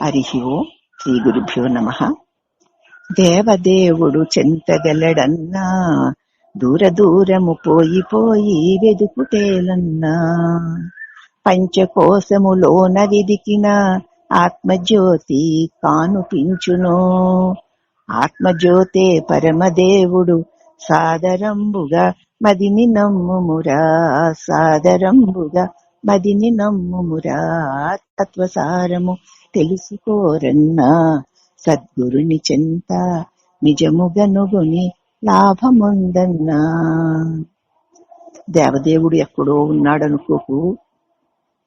హరి ఓం. శ్రీ గురుభ్యో నమః. దేవదేవుడు చెంతగలడన్నా, దూర దూరము పోయి పోయి వెదుకుటేలన్నా. పంచకోశములోన వెదికిన ఆత్మజ్యోతి కానుపించును. ఆత్మజ్యోతే పరమదేవుడు సాదరంబుగా మదిని నమ్ముమురా. సాదరంబుగా మదిని నమ్ముమురా. తత్వసారము తెలుసుకోరన్నా, సద్గురుని చెంత నిజముగనుగుని లాభముందన్నా. దేవదేవుడు ఎక్కడో ఉన్నాడనుకోకు.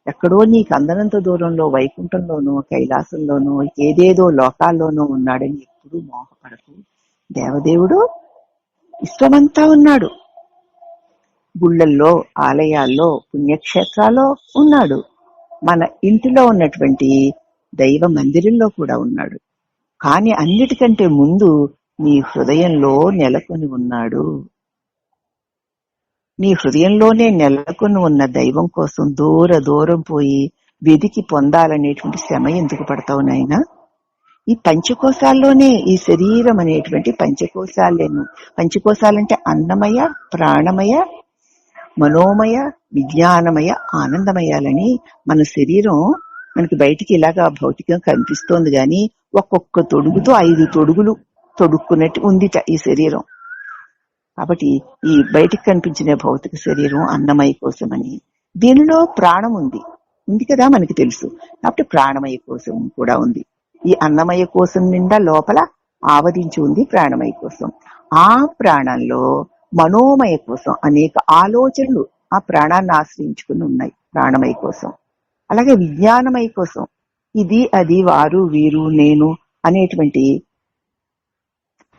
ఎక్కడో నీకు అందనంత దూరంలో వైకుంఠంలోనో కైలాసంలోనో ఏదేదో లోకాల్లోనో ఉన్నాడని ఎప్పుడూ మోహపడకు. దేవదేవుడు విశ్వమంతా ఉన్నాడు. గుళ్ళల్లో, ఆలయాల్లో, పుణ్యక్షేత్రాల్లో ఉన్నాడు. మన ఇంటిలో ఉన్నటువంటి దైవ మందిరంలో కూడా ఉన్నాడు. కానీ అన్నిటికంటే ముందు నీ హృదయంలో నెలకొని ఉన్నాడు. నీ హృదయంలోనే నెలకొని ఉన్న దైవం కోసం దూరం పోయి వెదికి పొందాలనేటువంటి శ్రమ ఎందుకు పడతావు నాయనా? ఈ పంచకోశాల్లోనే ఈ శరీరం అనేటువంటి పంచకోశాలంటే అన్నమయ, ప్రాణమయ, మనోమయ, విజ్ఞానమయ, ఆనందమయాలని. మన శరీరం మనకి బయటికి ఇలాగా భౌతికం కనిపిస్తోంది గాని ఒక్కొక్క తొడుగుతో 5 తొడుగులు తొడుక్కున్నట్టు ఉందిట ఈ శరీరం. కాబట్టి ఈ బయటికి కనిపించిన భౌతిక శరీరం అన్నమయ కోసమని, దీనిలో ప్రాణం ఉంది కదా మనకి తెలుసు. కాబట్టి ప్రాణమయ కోశం కూడా ఉంది. ఈ అన్నమయ కోశం నిండా లోపల ఆవరించి ఉంది ప్రాణమయ కోశం. ఆ ప్రాణంలో మనోమయ కోసం అనేక ఆలోచనలు ఆ ప్రాణాన్ని ఆశ్రయించుకుని ఉన్నాయి ప్రాణమయ కోసం. అలాగే విజ్ఞానమయ కోసం ఇది, అది, వారు, వీరు, నేను అనేటువంటి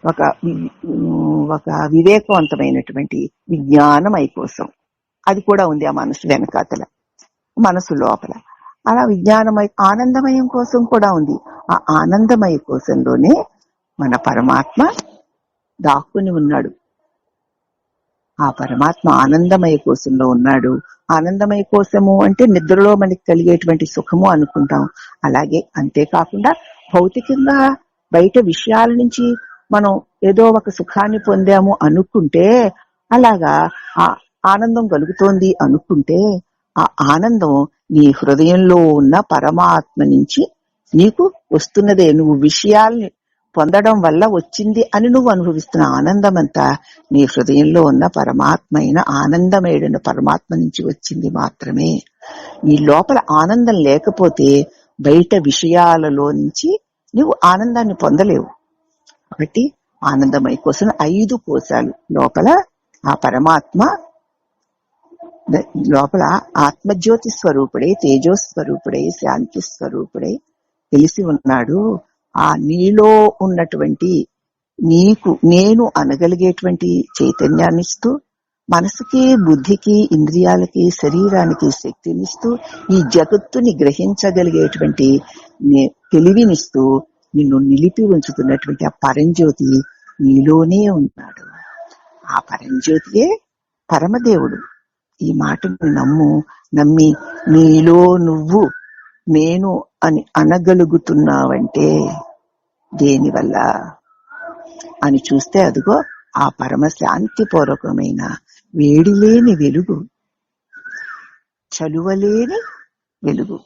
ఒక వివేకవంతమైనటువంటి విజ్ఞానమయ కోసం అది కూడా ఉంది ఆ మనసు వెనకాతల, మనసు లోపల. అలా విజ్ఞానమయ, ఆనందమయం కోసం కూడా ఉంది. ఆ ఆనందమయ కోశంలోనే మన పరమాత్మ దాక్కుని ఉన్నాడు. ఆ పరమాత్మ ఆనందమయ కోశంలో ఉన్నాడు. ఆనందమయ కోశము అంటే నిద్రలో మనకి కలిగేటువంటి సుఖము అనుకుంటాం. అలాగే అంతేకాకుండా భౌతికంగా బయట విషయాల నుంచి మనం ఏదో ఒక సుఖాన్ని పొందాము అనుకుంటే, అలాగా ఆ ఆనందం కలుగుతోంది అనుకుంటే, ఆ ఆనందం నీ హృదయంలో ఉన్న పరమాత్మ నుంచి నీకు వస్తున్నదే. నువ్వు విషయాల్ని పొందడం వల్ల వచ్చింది అని నువ్వు అనుభవిస్తున్న ఆనందం అంతా నీ హృదయంలో ఉన్న పరమాత్మ అయిన ఆనందమయుడైన పరమాత్మ నుంచి వచ్చింది మాత్రమే. నీ లోపల ఆనందం లేకపోతే బయట విషయాలలో నుంచి నువ్వు ఆనందాన్ని పొందలేవు. కాబట్టి ఆనందమయ కోసం 5 కోశాలు లోపల ఆ పరమాత్మ లోపల ఆత్మజ్యోతి స్వరూపుడై, తేజోస్వరూపుడై, శాంతి స్వరూపుడై తెలిసి ఉన్నాడు. ఆ నీలో ఉన్నటువంటి నీకు నేను అనగలిగేటువంటి చైతన్యాన్నిస్తూ, మనసుకి, బుద్ధికి, ఇంద్రియాలకి, శరీరానికి శక్తినిస్తూ, ఈ జగత్తుని గ్రహించగలిగేటువంటి తెలివినిస్తూ నిన్ను నిలిపి ఉంచుతున్నటువంటి ఆ పరంజ్యోతి నీలోనే ఉన్నాడు. ఆ పరంజ్యోతియే పరమదేవుడు. ఈ మాటను నమ్మి నీలో నువ్వు నేను అని అనగలుగుతున్నావంటే దేనివల్ల అని చూస్తే అదిగో ఆ పరమ శాంతిపూర్వకమైన వేడిలేని వెలుగు, చలువలేని వెలుగు.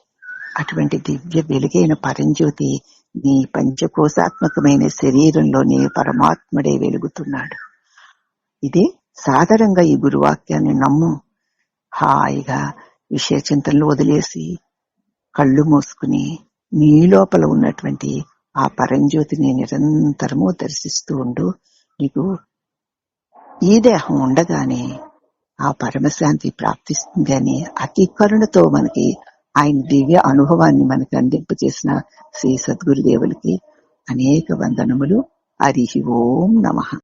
అటువంటి దివ్య వెలుగైన పరంజ్యోతి నీ పంచకోశాత్మకమైన శరీరంలోనే పరమాత్ముడే వెలుగుతున్నాడు. ఇదే సాధారణంగా ఈ గురువాక్యాన్ని నమ్ము. హాయిగా విషయ చింతనలు వదిలేసి కళ్ళు మూసుకుని నీ లోపల ఉన్నటువంటి ఆ పరంజ్యోతిని నిరంతరము దర్శిస్తూ ఉండు. నీకు ఈ దేహం ఉండగానే ఆ పరమశాంతి ప్రాప్తిస్తుంది అని అతి కరుణతో మనకి ఆయన దివ్య అనుభవాన్ని మనకి అందింపజేసిన శ్రీ సద్గురుదేవులకి అనేక వందనములు. హరి ఓం నమః.